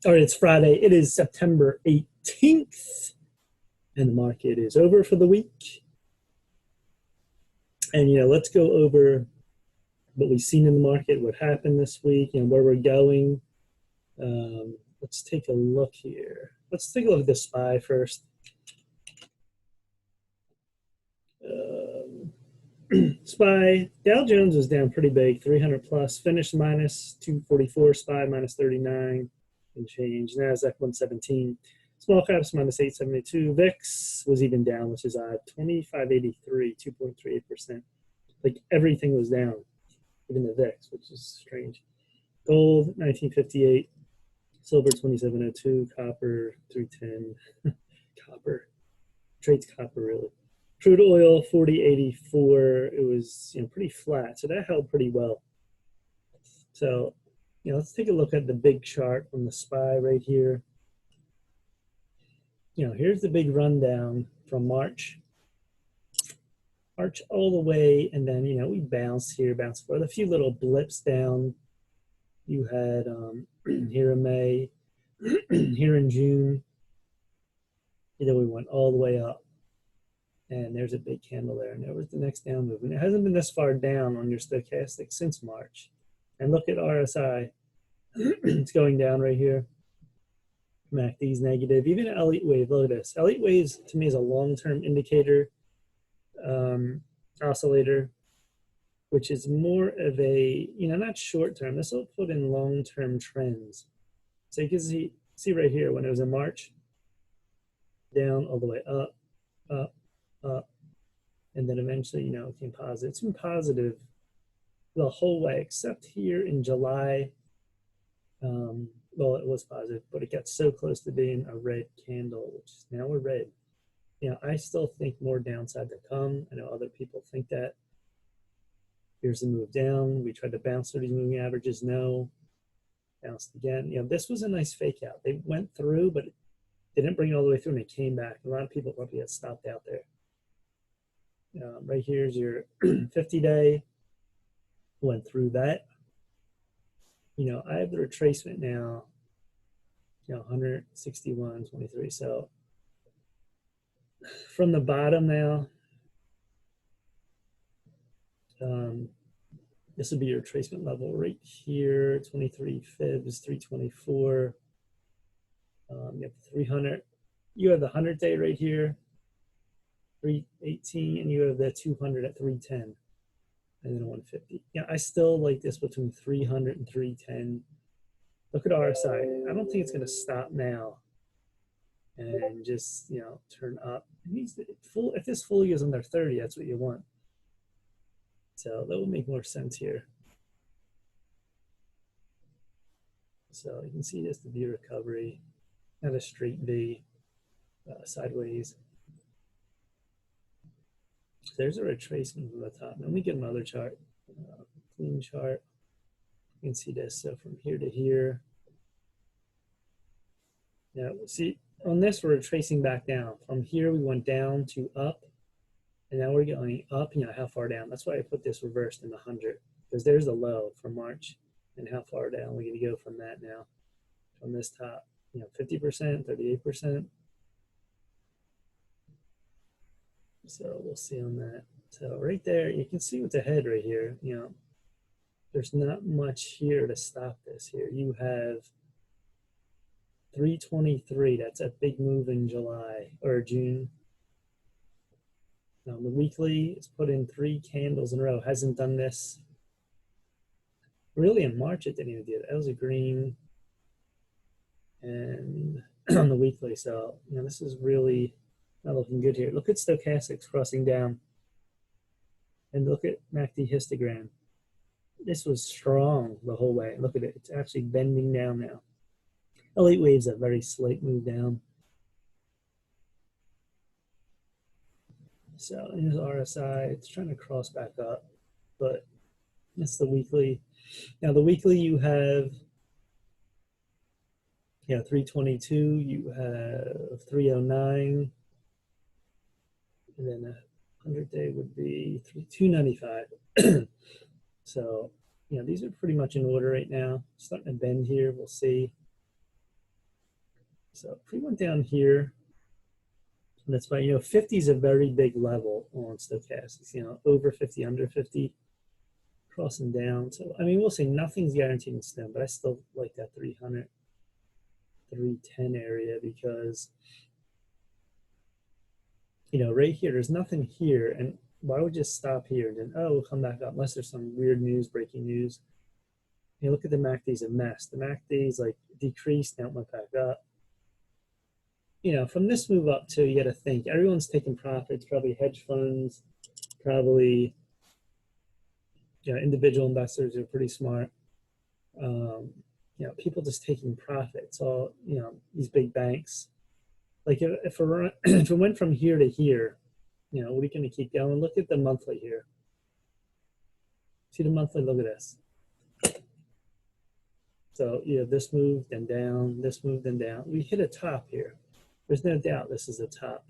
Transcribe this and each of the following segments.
or it's Friday. It is September 18th, and the market is over for the week. And, let's go over what we've seen in the market, what happened this week, where we're going. Let's take a look here. Let's take a look at the SPY first. SPY, Dow Jones was down pretty big, 300 plus, finished minus 244, SPY minus 39 and change, Nasdaq-117, small caps minus 872, VIX was even down, which is odd, 2583, 2.38%. Like everything was down, even the VIX, which is strange. Gold, 1958, silver, 2702, copper, 310, copper, trades copper really. Crude oil, 40.84. It was pretty flat, so that held pretty well. So, let's take a look at the big chart on the SPY right here. Here's the big rundown from March. March all the way, and then we bounced here, bounced forward. A few little blips down. You had here in May, here in June. Then we went all the way up. And there's a big candle there. And there was the next down movement. It hasn't been this far down on your stochastic since March. And look at RSI. It's going down right here. MACD's negative. Even Elliott wave, look at this. Elliott waves to me is a long-term indicator oscillator, which is more of a, not short-term. This will put in long-term trends. So you can see right here when it was in March, down all the way up, up, up, and then eventually, it came positive. It's been positive the whole way, except here in July. Well, it was positive, but it got so close to being a red candle, which is now a red. I still think more downside to come. I know other people think that. Here's the move down. We tried to bounce through these moving averages. No. Bounced again. This was a nice fake out. They went through, but they didn't bring it all the way through, and they came back. A lot of people probably had stopped out there. Right here's your 50-day. Went through that. I have the retracement now, 161.23. So from the bottom now, this would be your retracement level right here, 23 fibs, 324. You have 300. You have the 100-day right here, 318, and you have the 200 at 310, and then 150. I still like this between 300 and 310. Look at RSI. I don't think it's going to stop now and just turn up. It needs to if this fully is under 30, that's what you want. So that would make more sense here. So you can see this, the V recovery, not a straight V, sideways. So there's a retracement from the top. Let me get another chart, clean chart. You can see this. So from here to here. Now, see, on this, we're tracing back down. From here, we went down to up. And now we're going up, how far down? That's why I put this reversed in the 100, because there's the low from March, and how far down we're going to go from that now, from this top, 50%, 38%. So we'll see on that. So right there, you can see what's ahead right here. There's not much here to stop this here. You have 323. That's a big move in July or June. The weekly, it's put in 3 candles in a row. Hasn't done this. Really in March, it didn't even do it. That was a green. And on the weekly, so, this is really not looking good here. Look at stochastics crossing down. And look at MACD histogram. This was strong the whole way. Look at it. It's actually bending down now. Elliott waves a very slight move down. So here's RSI. It's trying to cross back up, but that's the weekly. Now the weekly, you have 322. You have 309, and then a 100-day would be 295. So these are pretty much in order right now. Starting to bend here. We'll see. So if we went down here, that's why, 50 is a very big level on stochastics, over 50, under 50, crossing down. So, I mean, we'll say nothing's guaranteed in STEM, but I still like that 300, 310 area because, right here, there's nothing here. And why would you stop here and then, oh, we'll come back up unless there's some weird news, breaking news. Look at the MACD's a mess. The MACD's like decreased, now it went back up. From this move up to, you got to think, everyone's taking profits, probably hedge funds, probably, individual investors are pretty smart. People just taking profits, all, these big banks. Like if it went from here to here, what are you going to keep going? Look at the monthly here. See the monthly, look at this. So, this moved and down, this moved and down. We hit a top here. There's no doubt this is a top.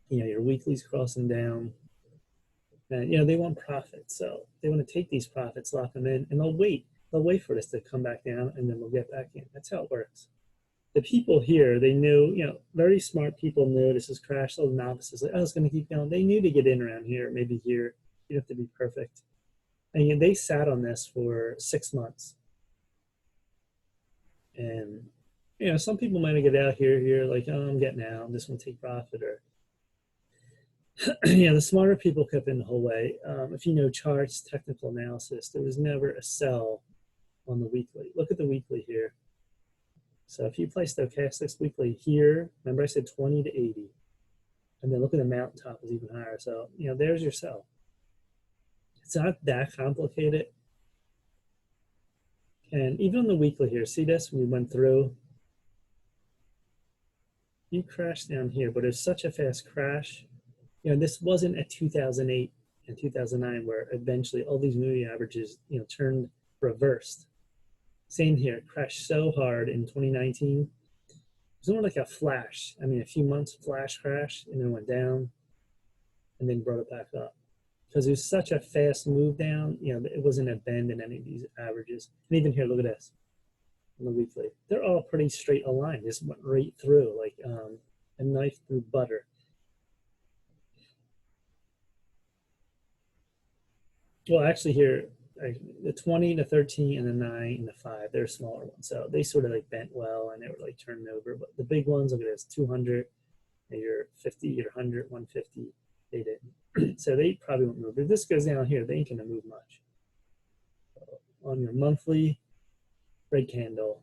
Your weekly's crossing down. And, they want profits. So they want to take these profits, lock them in, and they'll wait. They'll wait for this to come back down, and then they'll get back in. That's how it works. The people here, they knew, very smart people knew this is crash. Little novices, like, oh, it's going to keep going. They knew to get in around here, maybe here. You have to be perfect. And they sat on this for 6 months. And, some people might get out here, like, oh, I'm getting out. I'm just going to take profit. Or, the smarter people kept in the whole way. If you know charts, technical analysis, there was never a sell on the weekly. Look at the weekly here. So if you play stochastics weekly here, remember I said 20 to 80. And then look at the mountaintop is even higher. So, there's your sell. It's not that complicated. And even on the weekly here, see this? We went through. You crashed down here, but it's such a fast crash. This wasn't a 2008 and 2009 where eventually all these moving averages, turned reversed. Same here, it crashed so hard in 2019. It was more like a flash. I mean, a few months flash crash, and then went down, and then brought it back up. Because it was such a fast move down, it wasn't a bend in any of these averages. And even here, look at this, on the weekly. They're all pretty straight aligned. This went right through, like a knife through butter. Well, actually here, the 20, the 13, and the 9, and the 5, they're smaller ones. So they sort of like bent well, and they were like turning over. But the big ones, look at this, 200, your 50, your 100, 150, they didn't. So they probably won't move. If this goes down here, they ain't going to move much. So on your monthly, red candle,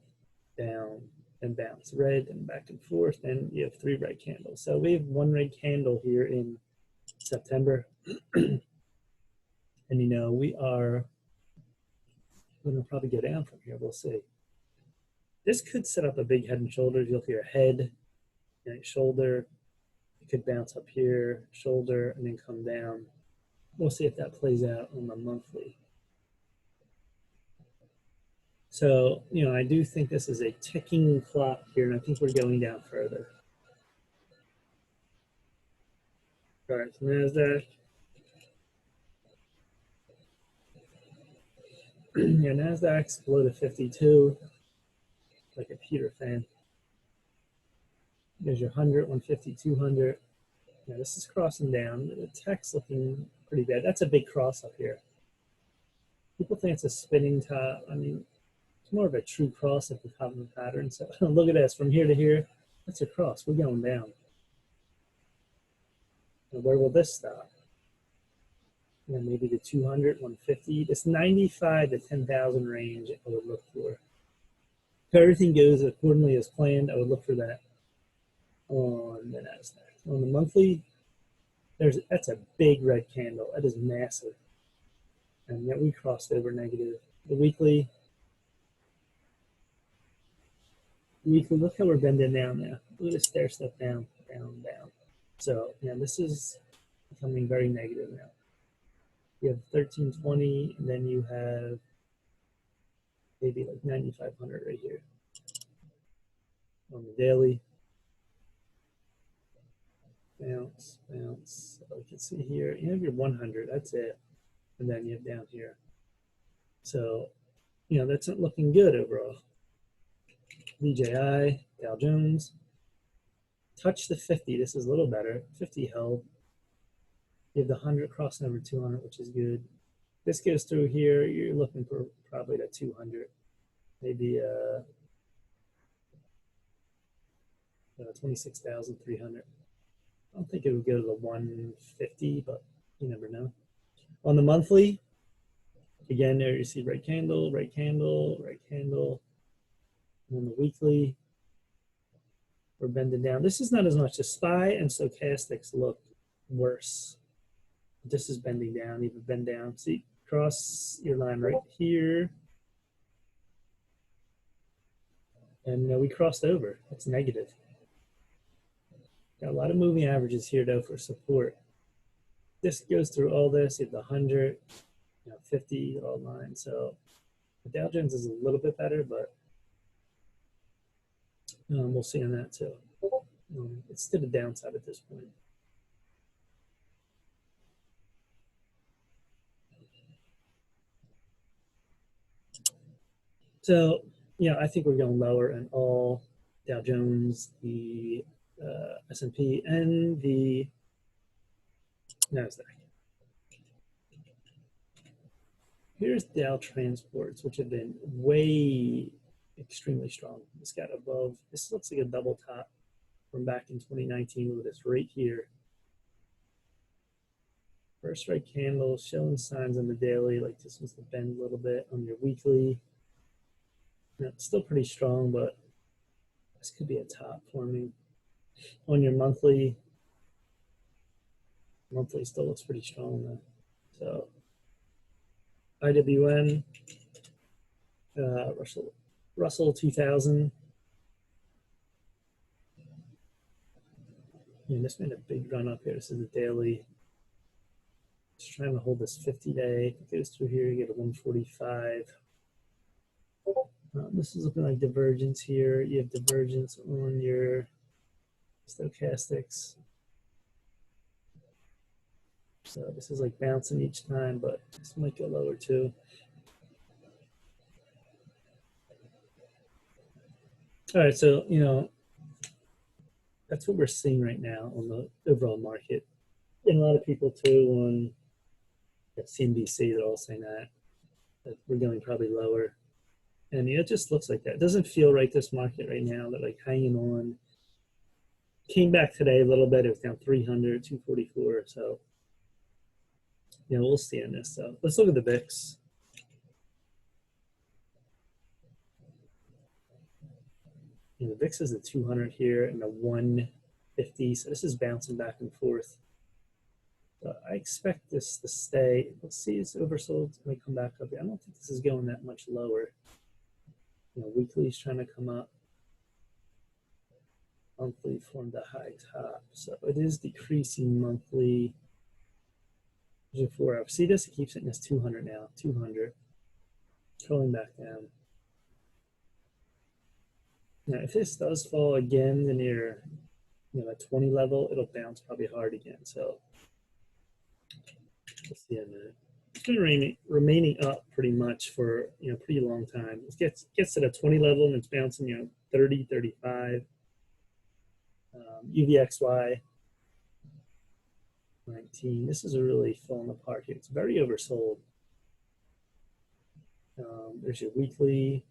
down, and bounce. Red, and back and forth, and you have 3 red candles. So we have 1 red candle here in September. And, we are going to probably go down from here. We'll see. This could set up a big head and shoulders. You'll hear head, shoulder. It could bounce up here, shoulder, and then come down. We'll see if that plays out on the monthly. So, I do think this is a ticking clock here, and I think we're going down further. All right, so Nasdaq. Yeah, Nasdaq's below the 52, like a Peter fan. There's your 100, 150, 200. Yeah, this is crossing down. The tech's looking pretty bad. That's a big cross up here. People think it's a spinning top. I mean, it's more of a true cross at the top of the pattern. So look at this, from here to here, that's a cross. We're going down. And where will this stop? Maybe the 200, 150. This 95 to 10,000 range I would look for. If everything goes accordingly as planned, I would look for that on the Nasdaq. On the monthly, that's a big red candle. That is massive. And yet we crossed over negative. The weekly, look how we're bending down now. Look at the stair step down, down, down. So, this is becoming very negative now. You have 1320, and then you have maybe like 9,500 right here on the daily. Bounce, bounce. So you can see here, you have your 100, that's it. And then you have down here. So, that's not looking good overall. DJI, Dow Jones. Touch the 50. This is a little better. 50 held. You have the 100 crossing over 200, which is good. This goes through here. You're looking for probably the 200, maybe 26,300. I don't think it would go to the 150, but you never know. On the monthly, again, there you see right candle, right candle, right candle. And on the weekly, we're bending down. This is not as much. The SPY and stochastics look worse. This is bending down, even bend down. See, cross your line right here. And we crossed over. That's negative. Got a lot of moving averages here, though, for support. This goes through all this. You have the 100, 50, all lines. So the Dow Jones is a little bit better, but we'll see on that, too. It's to the downside at this point. So, I think we're going lower in all Dow Jones, the S&P, and the Nasdaq. Here's Dow Transports, which have been way extremely strong. This got above, this looks like a double top from back in 2019 with this right here. First right candle showing signs on the daily, like this was the bend a little bit. On your weekly, it's still pretty strong, but this could be a top forming. On your monthly still looks pretty strong though. So IWN, Russell 2000. This made a big run up here. This is the daily. Just trying to hold this 50-day. If it goes through here, you get a 145. This is looking like divergence here. You have divergence on your stochastics. So this is like bouncing each time, but this might go lower too. All right, so, that's what we're seeing right now on the overall market. And a lot of people too on CNBC, they're all saying that we're going probably lower. And it just looks like that. It doesn't feel right, this market right now. They're like hanging on. Came back today a little bit. It was down 300, 244. So, we'll see on this. So let's look at the VIX. The VIX is the 200 here and the 150. So this is bouncing back and forth. So I expect this to stay. Let's see, it's oversold. It's going to come back up. I don't think this is going that much lower. Weekly is trying to come up. Monthly formed a high top. So it is decreasing monthly. 4 hours. See this? It keeps hitting this 200 now. 200. Going back down. Now, if this does fall again to near, that 20 level, it'll bounce probably hard again. So let's see in a minute. It's been remaining up pretty much for pretty long time. It gets to the 20 level and it's bouncing 30, 35. UVXY 19. This is really falling apart here. It's very oversold. There's your weekly,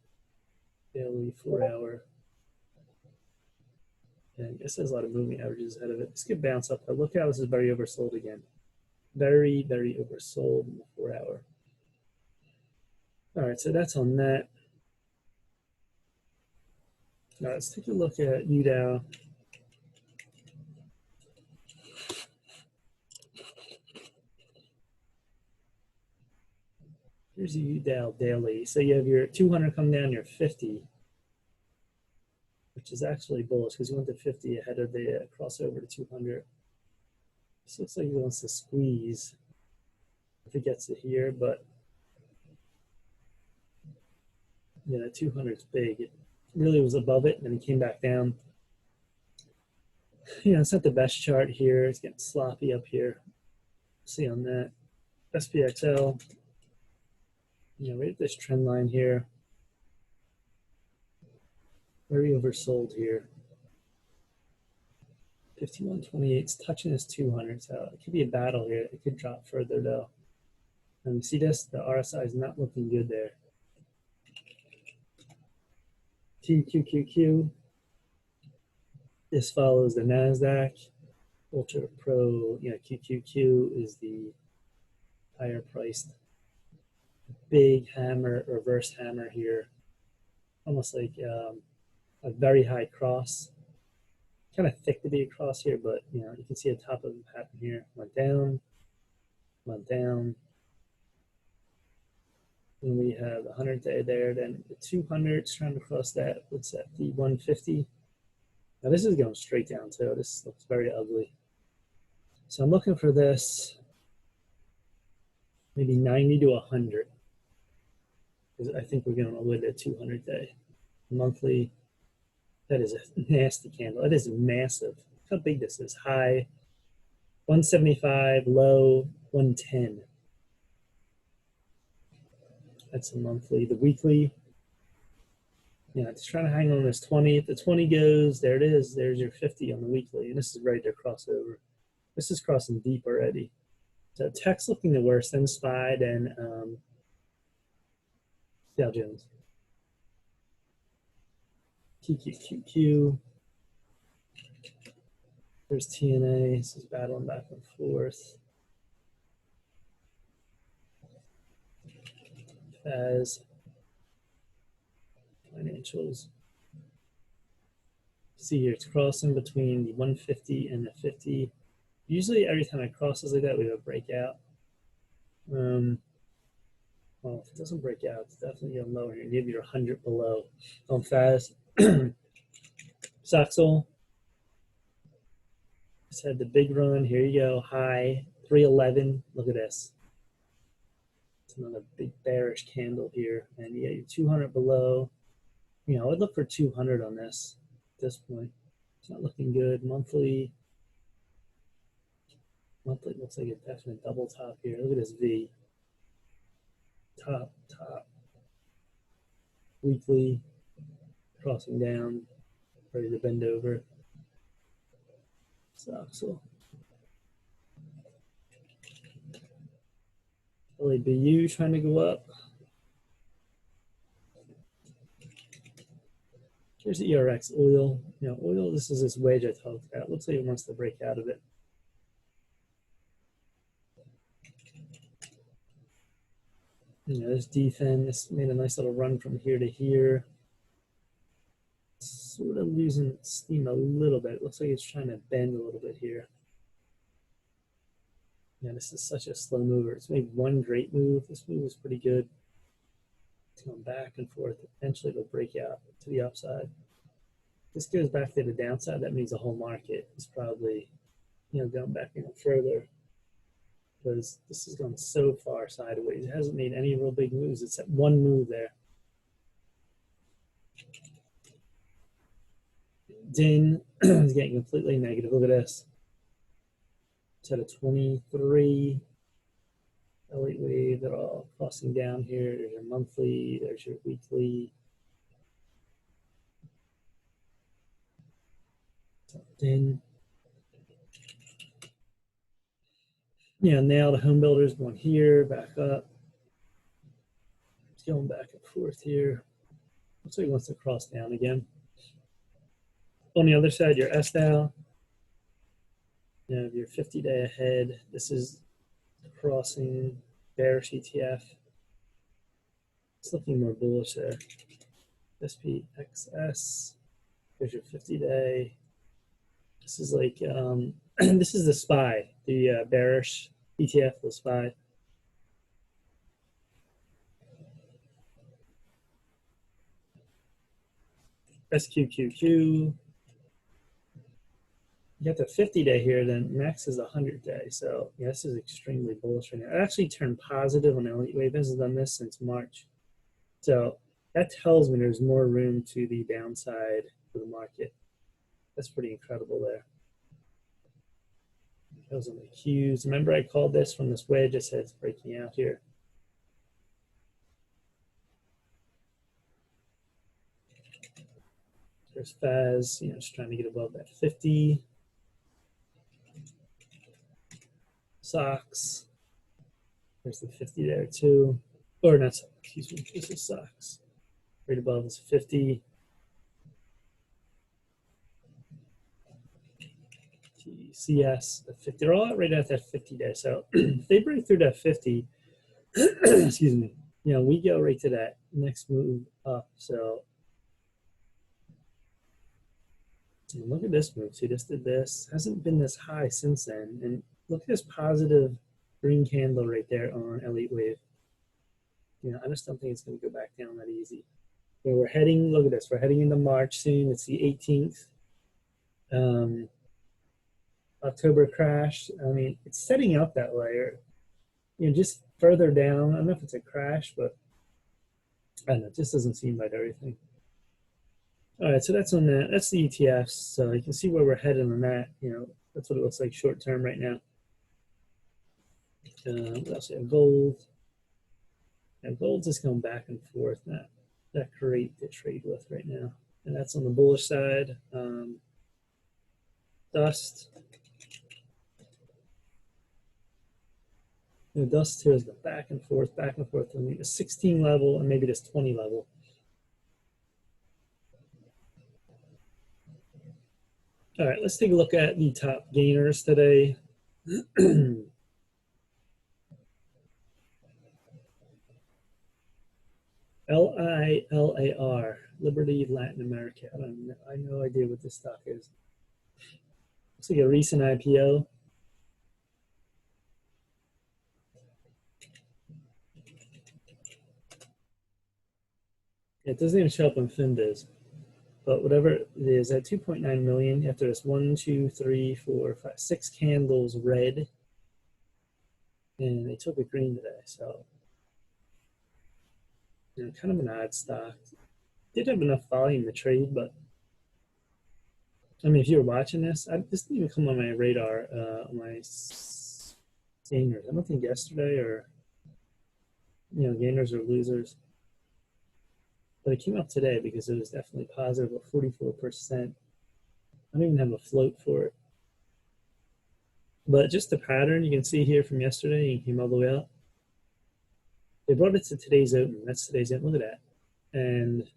daily, 4 hour. And this has a lot of moving averages ahead of it. This could bounce up, but look how this is very oversold again. Very, very oversold in the 4 hour. All right, so that's on that. Now let's take a look at UDOW. Here's the UDOW daily. So you have your 200 come down, your 50, which is actually bullish because you went to 50 ahead of the crossover to 200. This looks like he wants to squeeze if it gets to here, but 200 is big. It really was above it, and then he came back down. It's not the best chart here. It's getting sloppy up here. See on that. SPXL, right at this trend line here. Very oversold here. 51.28 is touching this 200, so it could be a battle here. It could drop further though. And you see this? The RSI is not looking good there. TQQQ. This follows the Nasdaq. Ultra Pro, QQQ is the higher priced. Big hammer, reverse hammer here. Almost like a very high cross. Kind of thick to be a cross here, but you can see the top of the pattern here. Went down, went down. And we have the 100-day there. Then the 200's trying to cross that. What's that? The 150. Now this is going straight down too. This looks very ugly. So I'm looking for this maybe 90 to 100. Because I think we're going to avoid that 200-day. Monthly, that is a nasty candle. That is massive. Look how big this is. High 175, low 110. That's a monthly. The weekly, just trying to hang on this 20. If the 20 goes, there it is. There's your 50 on the weekly. And this is ready to cross over. This is crossing deep already. So tech's looking the worst, then SPY, then Dow Jones. TQQQ. There's TNA. This is battling back and forth. As financials. See here, it's crossing between the 150 and the 50. Usually every time it crosses like that, we have a breakout. Well, if it doesn't break out, it's definitely going lower here. Give you 100 below. On fast. Saxel. Just had the big run. Here you go. High 311. Look at this. It's another big bearish candle here. And yeah, you're 200 below. I would look for 200 on this at this point. It's not looking good. Monthly looks like a definite double top here. Look at this V. Top. Weekly, crossing down, ready to bend over. So LABU trying to go up. Here's the ERX oil. Oil, this is this wedge I talked about. Looks like it wants to break out of it. This defend, this made a nice little run from here to here. Sort of losing steam a little bit. It looks like it's trying to bend a little bit here. This is such a slow mover. It's made one great move. This move is pretty good. It's going back and forth. Eventually it'll break out to the upside. If this goes back to the downside, that means the whole market is probably, going back even further. Because this has gone so far sideways. It hasn't made any real big moves except one move there. DIN is getting completely negative. Look at this. It's at a 23. Elite wave, they're all crossing down here. There's your monthly, there's your weekly. DIN. Now the home builders going here, back up. It's going back and forth here. Looks like it wants to cross down again. On the other side, your S-Dow. Your 50-day ahead. This is crossing bearish ETF. It's looking more bullish there. SPXS. There's your 50-day. This is like this is the SPY, the bearish ETF, the SPY. SQQQ. You got the 50-day here, then next is the 100-day. So this is extremely bullish right now. It actually turned positive on Elite Wave. This has done this since March. So that tells me there's more room to the downside for the market. That's pretty incredible there. Those on the Qs. Remember I called this from this wedge. I said it's breaking out here. There's FAS, just trying to get above that 50. SOX, there's the 50 there too. Or not, excuse me, this is SOX. Right above is 50. TCS, the 50. They're all right at that 50 day. So if they break through that 50, excuse me, we go right to that next move up. So look at this move. See, this did this. Hasn't been this high since then. And look at this positive green candle right there on Elite Wave. I just don't think it's going to go back down that easy. We're heading, look at this, we're heading into March soon. It's the 18th. October crash. I mean, it's setting up that way, or just further down. I don't know if it's a crash, but I don't know. It just doesn't seem like everything. All right, so that's on that. That's the ETFs. So you can see where we're heading on that. That's what it looks like short term right now. What else? Gold. Yeah, gold's just going back and forth. Not that great to trade with right now. And that's on the bullish side. Dust. Dust here is the back and forth on the 16 level and maybe this 20 level. All right, let's take a look at the top gainers today. LILAR, Liberty Latin America. I have no idea what this stock is. Looks like a recent IPO. It doesn't even show up on FinBiz, but whatever it is, at 2.9 million after this 1, 2, 3, 4, 5, 6 candles red, and they took a green today. So, kind of an odd stock. Did have enough volume to trade, but I mean, if you were watching this, this didn't even come on my radar, on my gainers. I don't think yesterday or, gainers or losers. But it came up today because it was definitely positive at 44%. I don't even have a float for it. But just the pattern you can see here from yesterday, it came all the way up. They brought it to today's open. That's today's open. Look at that. And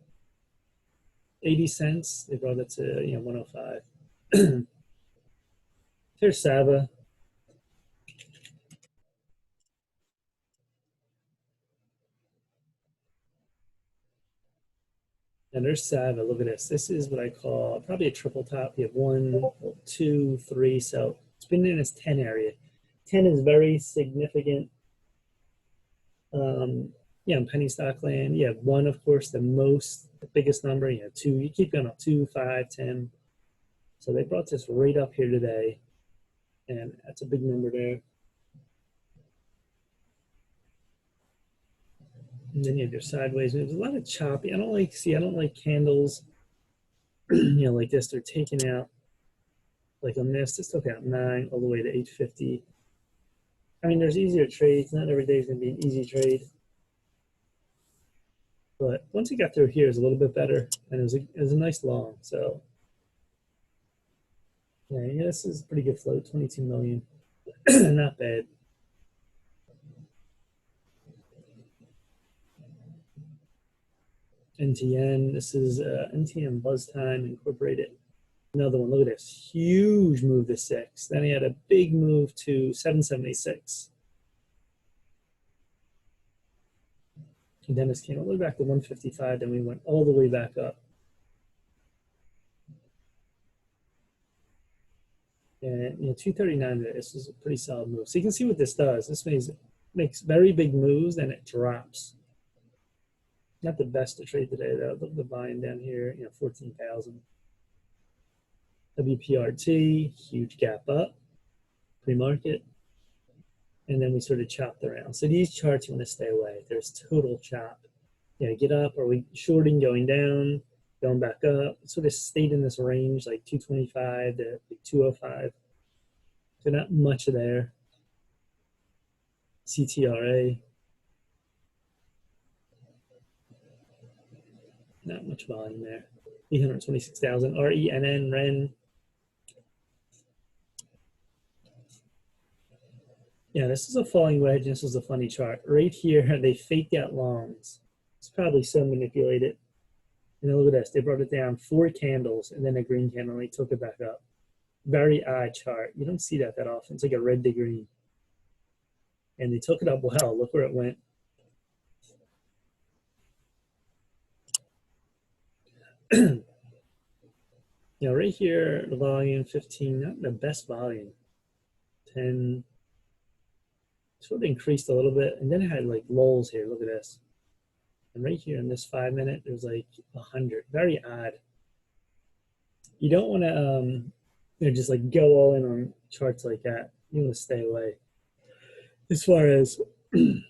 80 cents, they brought it to 105. Here's Sava. And there's Sava. Look at this. This is what I call probably a triple top. You have 1, 2, 3. So it's been in its 10 area. 10 is very significant. In penny stock land, you have 1, of course, the biggest number. You have 2. You keep going up 2, 5, 10. So they brought this right up here today, and that's a big number there. And then you have your sideways moves. A lot of choppy. I don't like candles, like this. They're taking out, like on this, it took out 9 all the way to 850. I mean, there's easier trades. Not every day is going to be an easy trade. But once it got through here, it was a little bit better, and it was a nice long. So, yeah, this is a pretty good float, 22 million. Not bad. NTN, this is NTN Buzz Time Incorporated. Another one, look at this, huge move to 6. Then he had a big move to 776. And then this came all the way back to 155, then we went all the way back up. And 239, this is a pretty solid move. So you can see what this does. This makes very big moves, and it drops. Not the best to trade today, though. Look at the volume down here, 14,000. WPRT, huge gap up, pre-market. And then we sort of chopped around. So these charts, you want to stay away. There's total chop. Get up. Are we shorting, going down, going back up? It sort of stayed in this range, like 225 to 205. So not much there. CTRA. Not much volume there. 826,000. RENN, REN. Yeah, this is a falling wedge. This is a funny chart. Right here, they faked out longs. It's probably so manipulated. And then look at this. They brought it down 4 candles and then a green candle, and they took it back up. Very odd chart. You don't see that often. It's like a red to green. And they took it up well. Look where it went. You know, right here, the volume 15, not the best volume. 10, sort of increased a little bit, and then it had like lulls here. Look at this. And right here in this 5 minute, there's like 100. Very odd. You don't want to you know, just like go all in on charts like that. You want to stay away. As far as you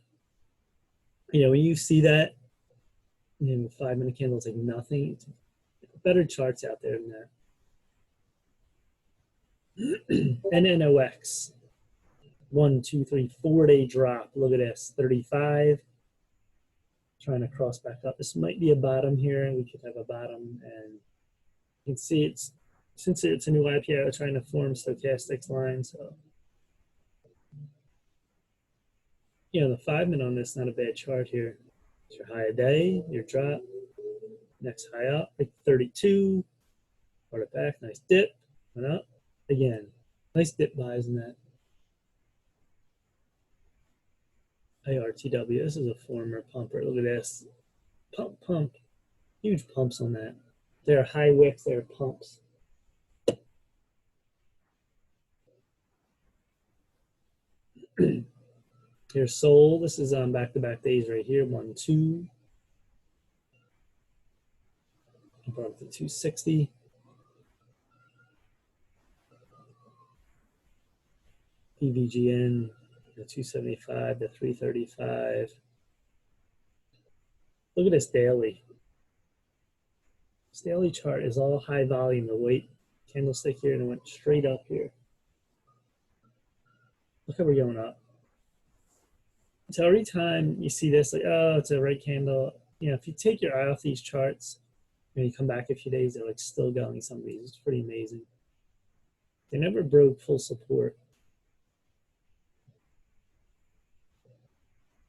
know, when you see that, you know, 5 minute candles like nothing. Better charts out there than that. NNOX. 1, 2, 3, 4-day drop. Look at this. 35. Trying to cross back up. This might be a bottom here. We could have a bottom, and you can see it's, since it's a new IPO, it's trying to form stochastics line. So, you know, the 5 minute on this, not a bad chart here. It's your high a day, your drop, next high up, like 32. Brought it back, nice dip, went up again. Nice dip buys in that. IRTW, this is a former pumper. Look at this. Pump, pump. Huge pumps on that. They're high wicks, they're pumps. Here's Sol. This is on back-to-back days right here. 1, 2. Brought up to 260. PVGN, the 275, the 335. Look at this daily. This daily chart is all high volume. The weight candlestick here, and it went straight up here. Look how we're going up. So every time you see this, like, oh, it's a red candle. You know, if you take your eye off these charts, when you come back a few days, they're like still going. Some of these, it's pretty amazing. They never broke full support.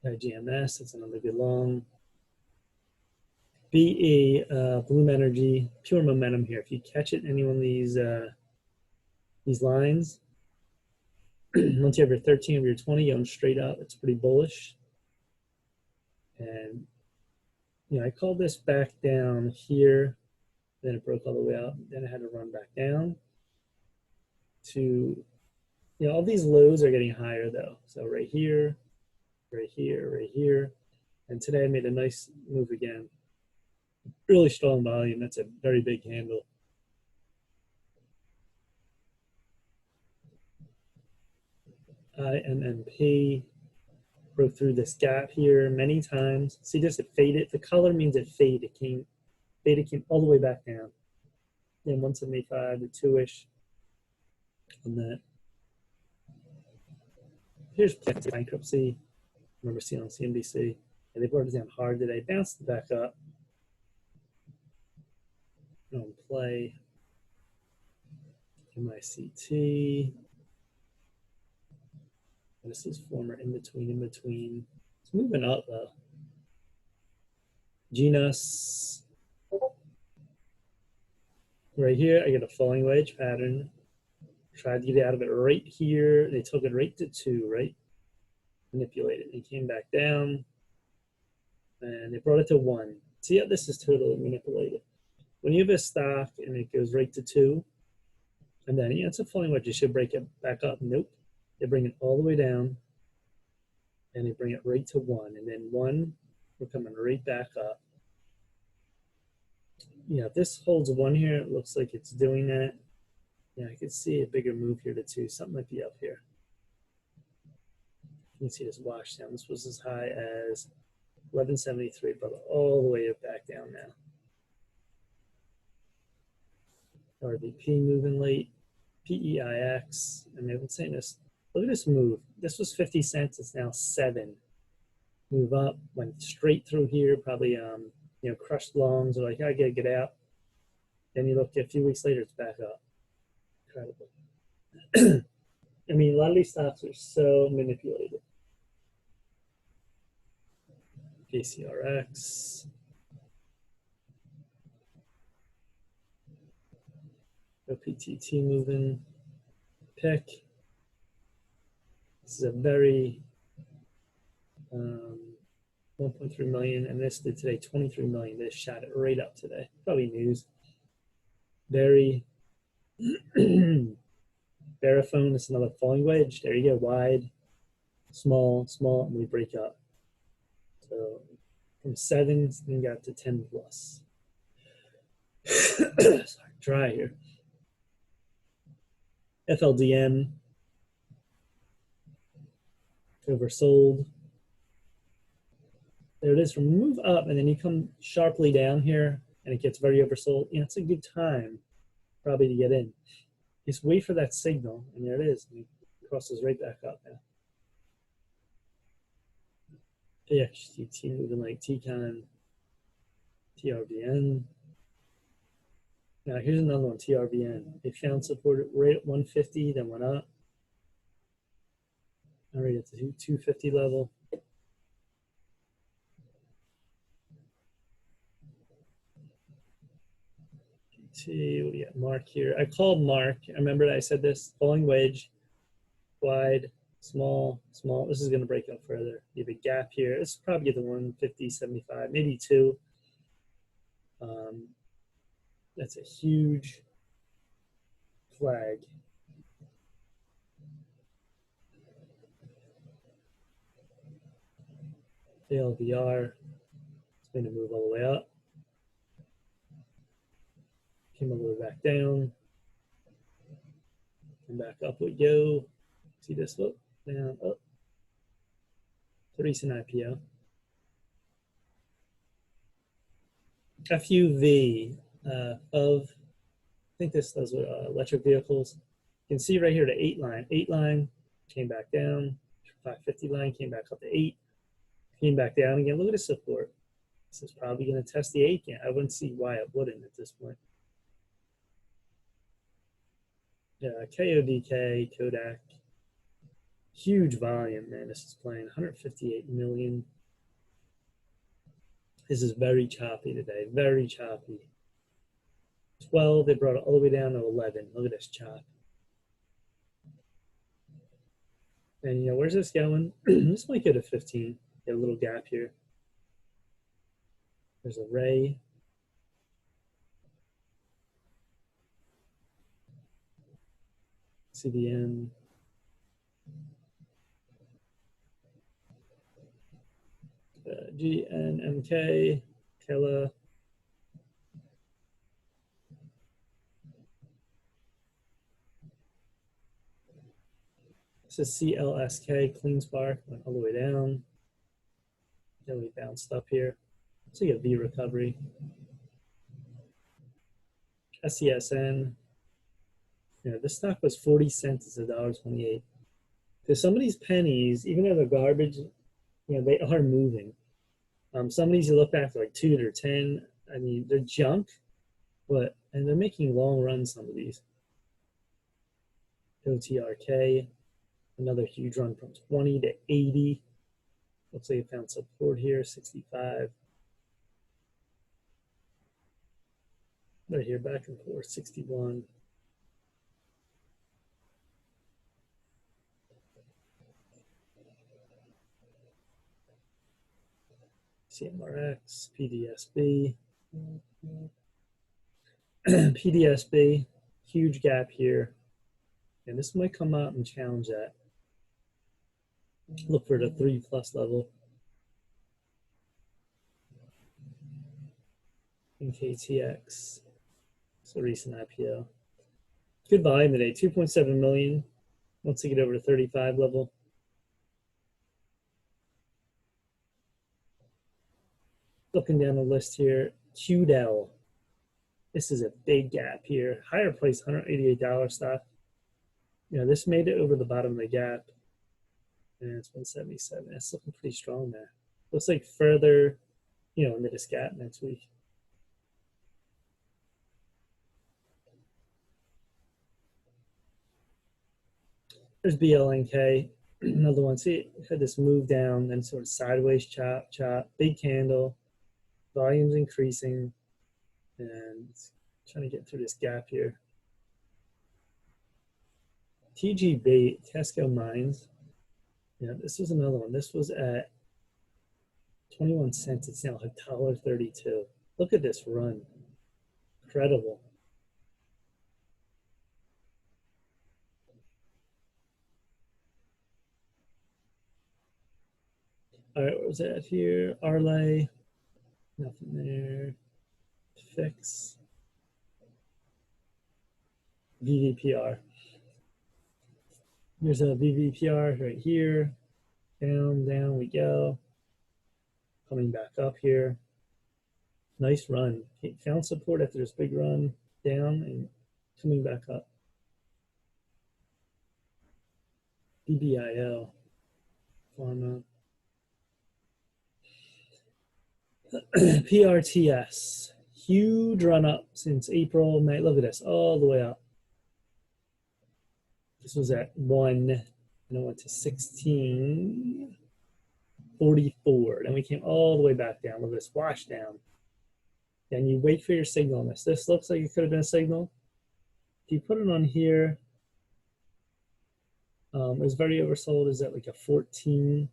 GMS, that's another good long. BE, Bloom Energy, pure momentum here. If you catch it in any one of these lines, once you have your 13 of your 20 going straight up, it's pretty bullish. And you know, I called this back down here, then it broke all the way up, then I had to run back down to, you know, all these lows are getting higher though. So right here, right here, right here. And today I made a nice move again. Really strong volume. That's a very big handle. IMMP broke through this gap here many times. See this, it faded. The color means it faded. It came all the way back down. Then 175 to 2-ish on that. Here's bankruptcy. I remember seeing on CNBC. And they brought it down hard today. Bounced it back up. On play. MICT. This is former in between. It's moving up though. Genus. Right here, I get a falling wedge pattern. Tried to get out of it right here. They took it right to 2, right? Manipulated. It came back down. And they brought it to 1. See how this is totally manipulated. When you have a stock and it goes right to 2, and then, yeah, it's a falling wedge. You should break it back up. Nope. They bring it all the way down, and they bring it right to 1. And then 1, we're coming right back up. Yeah, if this holds 1 here, it looks like it's doing that. Yeah, I could see a bigger move here to 2. Something might be up here. You can see this wash down. This was as high as 1173, but all the way back down now. RVP moving late. PEIX. I mean, I've been saying this. Look at this move. This was 50 cents. It's now 7. Move up. Went straight through here. Probably, you know, crushed longs. Or like, I gotta get out. Then you look a few weeks later, it's back up. Incredible. I mean, a lot of these stocks are so manipulated. KCRX. OPTT moving. Pick. This is a very 1.3 million, and this did today 23 million. This shot it right up today. Probably news. Very Verifone is another falling wedge. There you go. Wide, small, small, and we break up. So from 7, then got to 10 plus. Sorry, dry here. FLDM oversold. There it is. From move up, and then you come sharply down here, and it gets very oversold. You know, it's a good time probably to get in. Just wait for that signal, and there it is. And it crosses right back up now. AXTT moving like TCON, TRBN. Now here's another one, TRBN. They found support right at 150, then went up. Already at the 250 level. What do we got? Mark here. I called Mark. I remember I said this. Falling wedge, wide, small, small. This is going to break up further. You have a gap here. This is probably at the 150, 75, maybe 2. That's a huge flag. ALVR. It's going to move all the way up. Came all the way back down. And back up we go. See this? Look, down, up. The recent IPO. FUV of, I think this does electric vehicles. You can see right here the 8 line. 8 line came back down. 550 line came back up to 8. Came back down again. Look at the support. This is probably going to test the 8 again. I wouldn't see why it wouldn't at this point. Yeah, KODK, Kodak. Huge volume, man. This is playing 158 million. This is very choppy today. Very choppy. 12, they brought it all the way down to 11. Look at this chop. And, you know, where's this going? This might get a 15. Get a little gap here. There's a ray. CDN. GNMK. Kela. This is CLSK, Clean Spark, went all the way down. Then we bounced up here. So you get V recovery. SCSN. You know, this stock was 40 cents. It's $1.28. So some of these pennies, even though they're garbage, you know, they are moving. Some of these you look back like 2 or 10. I mean, they're junk, but and they're making long runs. Some of these. OTRK, another huge run from 20 to 80. Looks like it found support here, 65. Right here, back and forth, 61. CMRX, PDSB. PDSB, huge gap here. And this might come out and challenge that. Look for the 3+ level. NKTX. It's a recent IPO. Good volume today, 2.7 million. Once they get over to 35 level. Looking down the list here, QDEL. This is a big gap here. Higher price, $188 stock. You know, this made it over the bottom of the gap. And it's 177. It's looking pretty strong there. Looks like further, you know, into this gap next week. There's BLNK, another one. See, it had this move down, then sort of sideways chop, big candle, volume's increasing, and it's trying to get through this gap here. TGB, Tesco Mines. Yeah, this was another one. This was at 21 cents. It's now $1.32. Look at this run. Incredible. All right, what was that here? Arlay, nothing there. Fix. VVPR. Here's a VVPR right here. Down we go. Coming back up here. Nice run. Found support after this big run down and coming back up. BBIO. Pharma. PRTS. Huge run up since April, May. Look at this, all the way up. This was at 1, and it went to 16.44. Then we came all the way back down. Look at this, wash down. And you wait for your signal on this. This looks like it could have been a signal. If you put it on here, it was very oversold. Is that like a 14?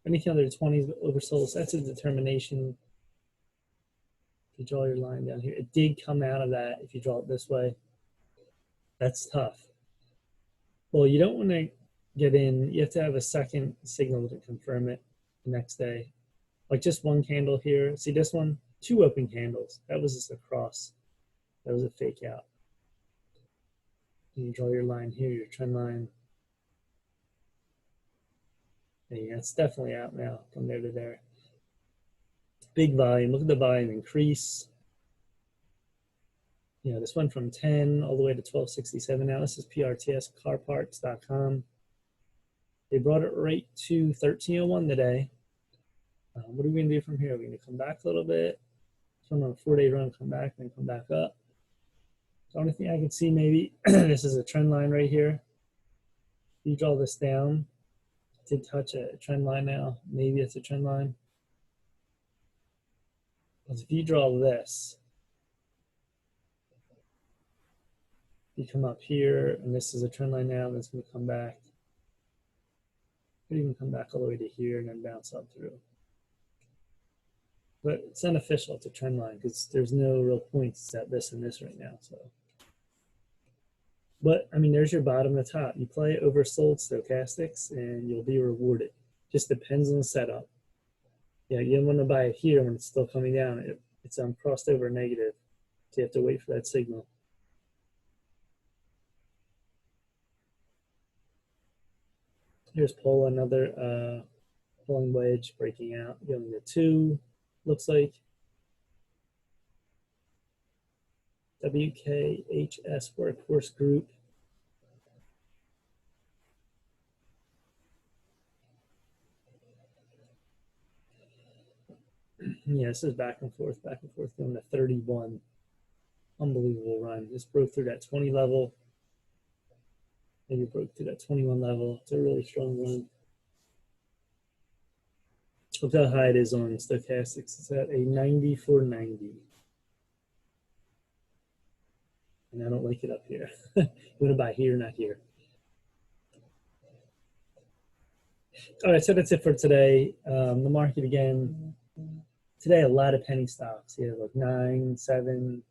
Anything under 20 is oversold. So that's a determination. If you draw your line down here, it did come out of that. If you draw it this way, that's tough. Well, you don't want to get in. You have to have a second signal to confirm it the next day. Like just one candle here. See this one? 2 open candles. That was just a cross. That was a fake out. And you draw your line here, your trend line. And yeah, it's definitely out now from there to there. Big volume. Look at the volume increase. You know, this went from 10 all the way to 1267. Now this is PRTS, carparts.com. They brought it right to 1301 today. What are we going to do from here? We're going to come back a little bit. Come on a 4-day run, come back, then come back up. The only thing I can see maybe, this is a trend line right here. If you draw this down, it did touch a trend line now. Maybe it's a trend line. Because if you draw this, you come up here, and this is a trend line now, and it's going to come back. Could even come back all the way to here and then bounce up through. But it's unofficial, it's a trend line because there's no real points at this and this right now. So, but I mean, there's your bottom and the top. You play oversold stochastics and you'll be rewarded. Just depends on the setup. Yeah, you don't want to buy it here when it's still coming down. It's crossed over negative, so you have to wait for that signal. Here's Pola, another pulling wedge breaking out, going to 2. Looks like WKHS Workhorse Group. Yeah, this is back and forth, going to 31. Unbelievable run. This broke through that 20 level. Maybe broke through that 21 level. It's a really strong run. Look how high it is on stochastics. It's at a 94.90. And I don't like it up here. You want to buy here, not here. All right, so that's it for today. The market again. Today, a lot of penny stocks. You have like 9, 7,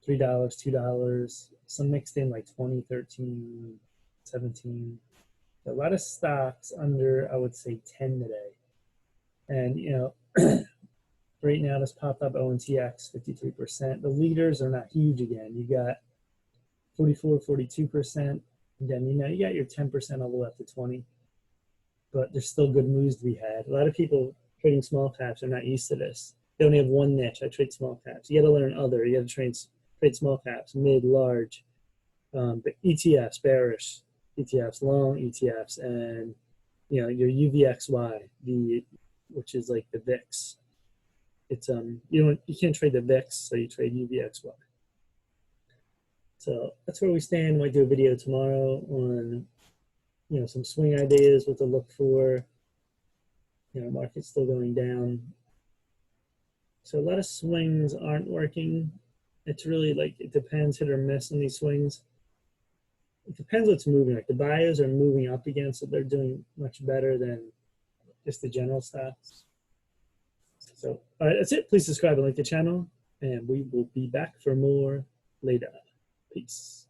$3, $2. Some mixed in like 20, 13, 17. A lot of stocks under, I would say, 10 today. And, you know, right now this popped up ONTX, 53%. The leaders are not huge again. You got 44, 42%. And then, you know, you got your 10% all the way up to 20. But there's still good moves to be had. A lot of people trading small caps are not used to this. They only have one niche. I trade small caps. You got to learn other. You got to trade small caps, mid, large. But ETFs, bearish ETFs, long ETFs, and, you know, your UVXY, which is like the VIX. It's you can't trade the VIX, so you trade UVXY. So that's where we stand. Might do a video tomorrow on you know, some swing ideas, what to look for. You know, market's still going down. So a lot of swings aren't working. It's really like, it depends, hit or miss on these swings. It depends what's moving. Like the buyers are moving up again, so they're doing much better than just the general stocks. So, all right, that's it. Please subscribe and like the channel, and we will be back for more later. Peace.